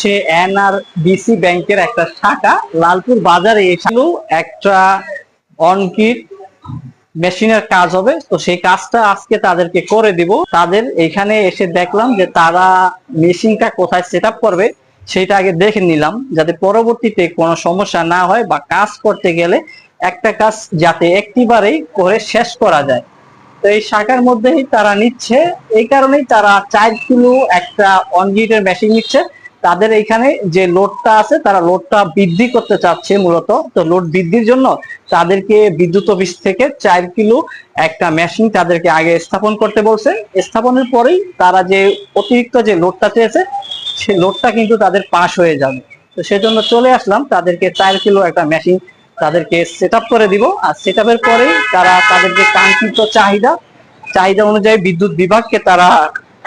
হচ্ছে এনআরবিসি ব্যাংকের একটা শাখা লালপুর বাজারে। এখানেও একটা অনকিট মেশিনের কাজ হবে, তো সেই কাজটা আজকে তাদেরকে করে দিব। তাদের এখানে এসে দেখলাম যে তারা মেশিনটা কোথায় সেট আপ করবে সেটা আগে দেখে নিলাম, যাতে পরবর্তীতে কোনো সমস্যা না হয় বা কাজ করতে গেলে একটা কাজ যাতে একটিবারেই করে শেষ করা যায়। তো এই শাখার মধ্যেই তারা নিচ্ছে, এই কারণেই তারা 4 কিলো একটা অনগিটের মেশিন নিচ্ছে। তাদের এখানে যে লোডটা আছে তারা লোডটা বৃদ্ধি করতে চাচ্ছে মূলত। তো লোড বৃদ্ধির জন্য তাদেরকে বিদ্যুৎ অফিস থেকে 4 কিলো একটা মেশিন তাদেরকে আগে স্থাপন করতে বলছে। স্থাপনের পরেই তারা যে অতিরিক্ত যে লোডটা চেয়েছে সেই লোডটা কিন্তু তাদের পাস হয়ে যাবে। তো সেজন্য চলে আসলাম, তাদেরকে 4 কিলো একটা মেশিন তাদেরকে সেট আপ করে দিব। আর সেট আপের পরেই তারা তাদের যে কাঙ্ক্ষিত চাহিদা চাহিদা অনুযায়ী বিদ্যুৎ বিভাগকে তারা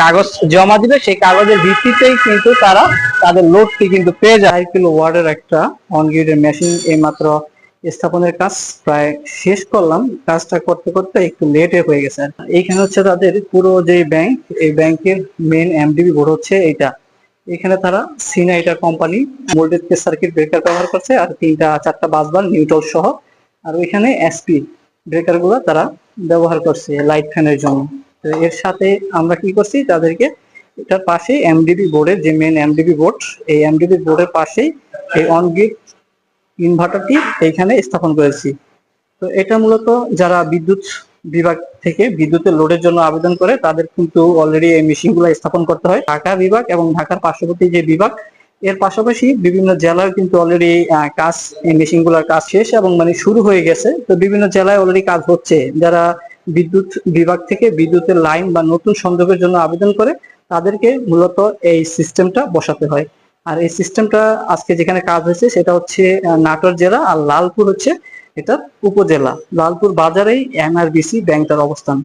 কাগজ জমা দিবে, সেই কাগজের ভিত্তিতেই কিন্তু তারা তাদের লোডটি কিন্তু পেয়ে যায়। 4 কিলো ওয়াটের একটা অনগ্রিডের মেশিন এই মাত্র স্থাপনের কাজ প্রায় শেষ করলাম। কাজটা করতে করতে একটু লেটে হয়ে গেছে। এইখানে হচ্ছে তাদের পুরো যে ব্যাংক, এই ব্যাংকের মেন এমডিবি বোর্ড হচ্ছে এইটা। এখানে তারা সিনাইটা কোম্পানি ভোল্টেজ সার্কিট ব্রেকার ব্যবহার করছে, আর 3-4টা বাসবার নিউট্রাল সহ। আর ওইখানে এসপি ব্রেকার গুলো তারা ব্যবহার করছে লাইট ফ্যানের জন্য। তো এর সাথে আমরা কি করছি, তাদেরকে এটার পাশে এমডিবি বোর্ডের যে মেন এমডিবি বোর্ড, এই এমডিবি বোর্ডের পাশেই এই অন গ্রিড ইনভার্টারটি এইখানে স্থাপন করেছি। তো এটা মূলত যারা বিদ্যুৎ বিভাগ থেকে বিদ্যুতের লোডের জন্য আবেদন করে তাদের কিন্তু অলরেডি এই মেশিনগুলো স্থাপন করতে হয়। ঢাকা বিভাগ এবং ঢাকার পার্শ্ববর্তী যে বিভাগ, এর পাশাপাশি বিভিন্ন জেলায় কিন্তু অলরেডি কাজ, এই মেশিনগুলোর কাজ শেষ এবং মানে শুরু হয়ে গেছে। তো বিভিন্ন জেলায় অলরেডি কাজ হচ্ছে। যারা বিদ্যুৎ বিভাগ থেকে বিদ্যুতের লাইন বা নতুন সংযোগের জন্য আবেদন করে তাদেরকে মূলত এই সিস্টেমটা বসাতে হয়। আর এই সিস্টেমটা আজকে যেখানে কাজ হয়েছে সেটা হচ্ছে নাটোর জেলা, আর লালপুর হচ্ছে এটা উপজেলা। লালপুর বাজারেই এনআরবিসি ব্যাংকটার অবস্থান।